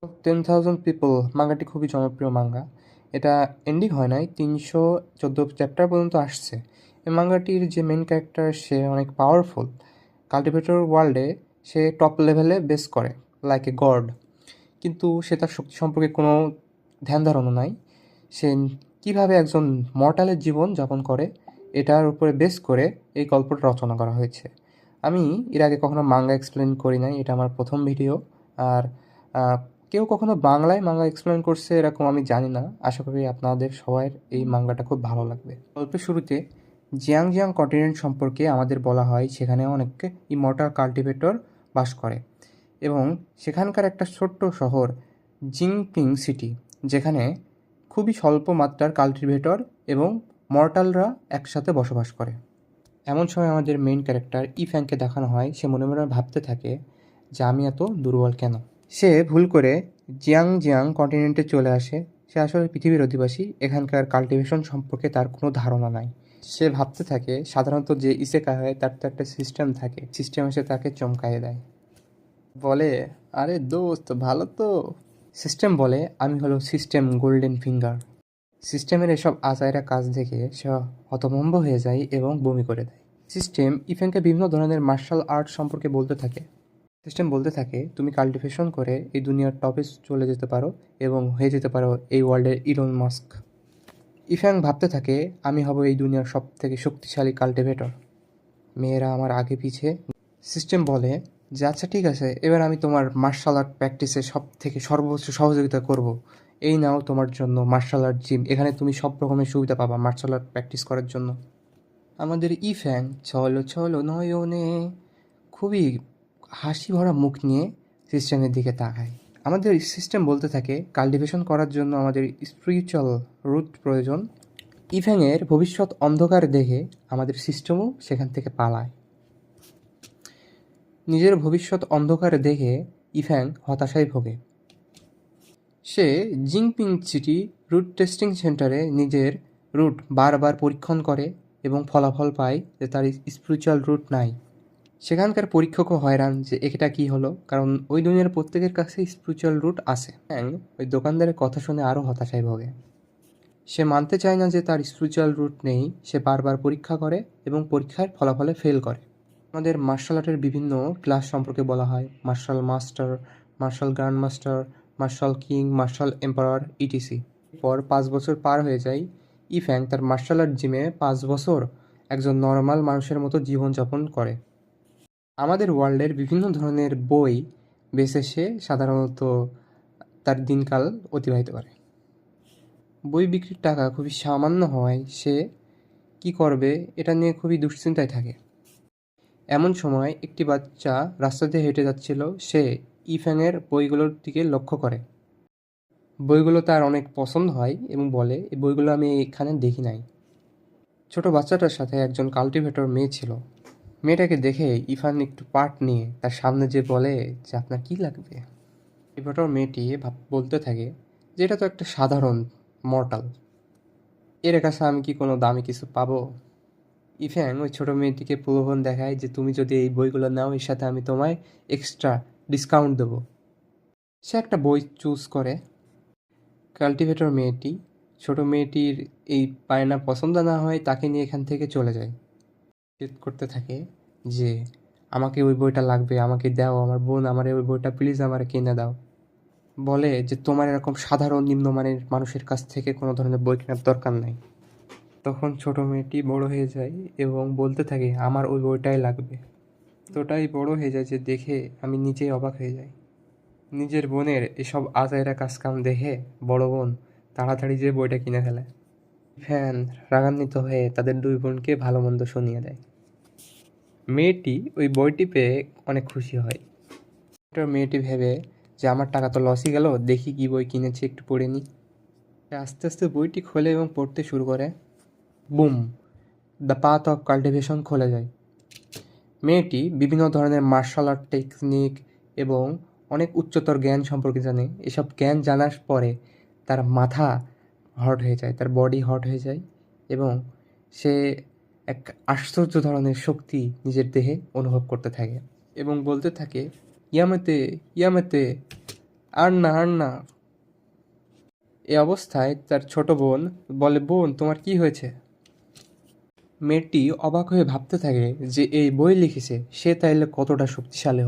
10,000 people মাঙ্গাটি খুবই জনপ্রিয় manga. এটা এন্ডিং হয় নাই, 314 চ্যাপ্টার পর্যন্ত আসছে। এই মাঙ্গাটির যে মেন ক্যারেক্টার সে অনেক পাওয়ারফুল। কাল্টিভেটর ওয়ার্ল্ডে সে টপ লেভেলে বেস করে, লাইক এ গড। কিন্তু সে তার শক্তি সম্পর্কে কোনো ধ্যান ধারণা নাই। সে কিভাবে একজন মর্টালের জীবন যাপন করে এটার উপরে বেস করে এই গল্পটা রচনা করা হয়েছে। আমি এর আগে কখনো মাঙ্গা এক্সপ্লেন করি নাই, এটা আমার প্রথম ভিডিও। আর আহ, কেউ কখনো বাংলায় মাঙ্গা এক্সপ্লেন করছে এরকম আমি জানি না। আশা করি আপনাদের সবার এই মাঙ্গাটা খুব ভালো লাগবে। গল্পের শুরুতে জিয়াং জিয়াং কন্টিনেন্ট সম্পর্কে আমাদের বলা হয় সেখানে অনেক ইমর্টাল কাল্টিভেটর বাস করে এবং সেখানকার একটা ছোট্ট শহর জিংপিং সিটি, যেখানে খুবই স্বল্প মাত্রার কাল্টিভেটর এবং মর্টালরা একসাথে বসবাস করে। এমন সময় আমাদের মেইন ক্যারেক্টার ইফ্যাংকে দেখানো হয়, সে মনে মনে ভাবতে থাকে যে আমি এত দুর্বল কেন। সে ভুল করে জিয়াং জিয়াং কন্টিনেন্টে চলে আসে। সে আসলে পৃথিবীর অধিবাসী, এখানকার কাল্টিভেশন সম্পর্কে তার কোনো ধারণা নাই। সে ভাবতে থাকে সাধারণত যে ইসেকাই হয় তার তো একটা সিস্টেম থাকে, সিস্টেম এসে তাকে চমকায়ে দেয়, বলে আরে দোস্ত ভালো তো। সিস্টেম বলে আমি হলো সিস্টেম গোল্ডেন ফিঙ্গার। সিস্টেমের এসব আজাইরা কাজ দেখে সে হতভম্ব হয়ে যায় এবং বমি করে দেয়। সিস্টেম ইফেনকে বিভিন্ন ধরনের মার্শাল আর্ট সম্পর্কে বলতে থাকে। সিস্টেম বলতে থাকে তুমি কাল্টিভেশন করে এই দুনিয়ার টপে চলে যেতে পারো এবং হয়ে যেতে পারো এই ওয়ার্ল্ডের ইলন মাস্ক। ইফ্যাং ভাবতে থাকে আমি হব এই দুনিয়ার সব থেকে শক্তিশালী কাল্টিভেটর, মেয়েরা আমার আগে পিছে। সিস্টেম বলে যে আচ্ছা ঠিক আছে, এবার আমি তোমার মার্শাল আর্ট প্র্যাকটিসে সব থেকে সর্বোচ্চ সহযোগিতা করব। এই নাও তোমার জন্য মার্শাল আর্ট জিম, এখানে তুমি সব রকমের সুবিধা পাবা মার্শাল আর্ট প্র্যাকটিস করার জন্য। আমাদের ইফ্যাং চলো চলো নয়নে খুবই হাসি ভরা মুখ নিয়ে সিস্টেমের দিকে তাকায়। আমাদের সিস্টেম বলতে থাকে কাল্টিভেশন করার জন্য আমাদের স্পিরিচুয়াল রুট প্রয়োজন। ইফ্যাংয়ের ভবিষ্যৎ অন্ধকার দেখে আমাদের সিস্টেমও সেখান থেকে পালায়। নিজের ভবিষ্যৎ অন্ধকার দেখে ইফ্যাং হতাশায় ভোগে। সে জিংপিং সিটি রুট টেস্টিং সেন্টারে নিজের রুট বারবার পরীক্ষণ করে এবং ফলাফল পায় যে তার স্পিরিচুয়াল রুট নাই। সেখানকার পরীক্ষকও হয়রান যে এটা কী হলো, কারণ ওই দুনিয়ার প্রত্যেকের কাছে স্পিরিচুয়াল রুট আছে। ওই দোকানদারের কথা শুনে আরও হতাশায় ভোগে। সে মানতে চায় না যে তার স্পিরিচুয়াল রুট নেই। সে বারবার পরীক্ষা করে এবং পরীক্ষার ফলাফলে ফেল করে। আমাদের মার্শাল আর্টের বিভিন্ন ক্লাস সম্পর্কে বলা হয়, martial master, martial grand master, martial king, martial emperor etc. পর 5 বছর পার হয়ে যায়। ইফ্যাং তার মার্শাল আর্ট জিমে 5 বছর একজন নর্মাল মানুষের মতো জীবনযাপন করে। আমাদের ওয়ার্ল্ডের বিভিন্ন ধরনের বই বেছে সে সাধারণত তার দিনকাল অতিবাহিত করে। বই বিক্রির টাকা খুবই সামান্য হওয়ায় সে কি করবে এটা নিয়ে খুবই দুশ্চিন্তায় থাকে। এমন সময় একটি বাচ্চা রাস্তা দিয়ে হেঁটে যাচ্ছিল। সে ইফ্যাংয়ের বইগুলোর দিকে লক্ষ্য করে। বইগুলো তার অনেক পছন্দ হয় এবং বলে এই বইগুলো আমি এখানে দেখি নাই। ছোট বাচ্চাটার সাথে একজন কাল্টিভেটর মেয়ে ছিল। মেয়েটাকে দেখে ইফান একটু পাট নিয়ে তার সামনে যে বলে যে আপনার কি লাগবে। কাল্টিভেটর মেয়েটি বলতে থাকে যে এটা তো একটা সাধারণ মর্টাল, এর কাছে আমি কি কোনো দামি কিছু পাবো। ইফ্যাং ওই ছোটো মেয়েটিকে প্রলোভন দেখায় যে তুমি যদি এই বইগুলো নাও এর সাথে আমি তোমায় এক্সট্রা ডিসকাউন্ট দেবো। সে একটা বই চুজ করে। কাল্টিভেটর মেয়েটি ছোট মেয়েটির এই বায়না পছন্দ না হয় তাকে নিয়ে এখান থেকে চলে যায়। জেদ করতে থাকে যে আমাকে ওই বইটা লাগবে, আমাকে দাও, আমার বোন আমার ওই বইটা প্লিজ আমার কিনে দাও। বলে যে তোমার এরকম সাধারণ নিম্নমানের মানুষের কাছ থেকে কোনো ধরনের বই কেনার দরকার নাই। তখন ছোট মেয়েটি বড় হয়ে যায় এবং বলতে থাকে আমার ওই বইটাই লাগবে। এতটাই বড় হয়ে যায় যে দেখে আমি নিজেই অবাক হয়ে যাই। নিজের বোনের এসব আজাইরা কাজকাম দেখে বড় বোন তাড়াতাড়ি যে বইটা কিনে ফেলে। ফ্যান রাগান্বিত হয়ে তাদের দুই বোনকে ভালো মন্দ শুনিয়ে দেয়। মেয়েটি ওই বইটি পেয়ে অনেক খুশি হয়। মেয়েটি ভেবে যে আমার টাকা তো লসই গেল, দেখি কি বই কিনেছি একটু পড়ে নিই। আস্তে আস্তে বইটি খোলে এবং পড়তে শুরু করে। Broom, the path of cultivation খুলে যায়। মেয়েটি বিভিন্ন ধরনের মার্শাল আর্ট টেকনিক এবং অনেক উচ্চতর জ্ঞান সম্পর্কে জানে। এসব জ্ঞান জানার পরে তার মাথা হট হয়ে যায়, তার বডি হট হয়ে যায় এবং সে এক আশ্চর্য ধরনের শক্তি নিজের দেহে অনুভব করতে থাকে এবং বলতে থাকে ইয়ামেতে ইয়ামেতে, আর না আর না। এ অবস্থায় তার ছোট বোন বলে, বোন তোমার কি হয়েছে? মেয়েটি অবাক হয়ে ভাবতে থাকে যে এই বই লিখেছে সে তাইলে কতটা শক্তিশালী হবে।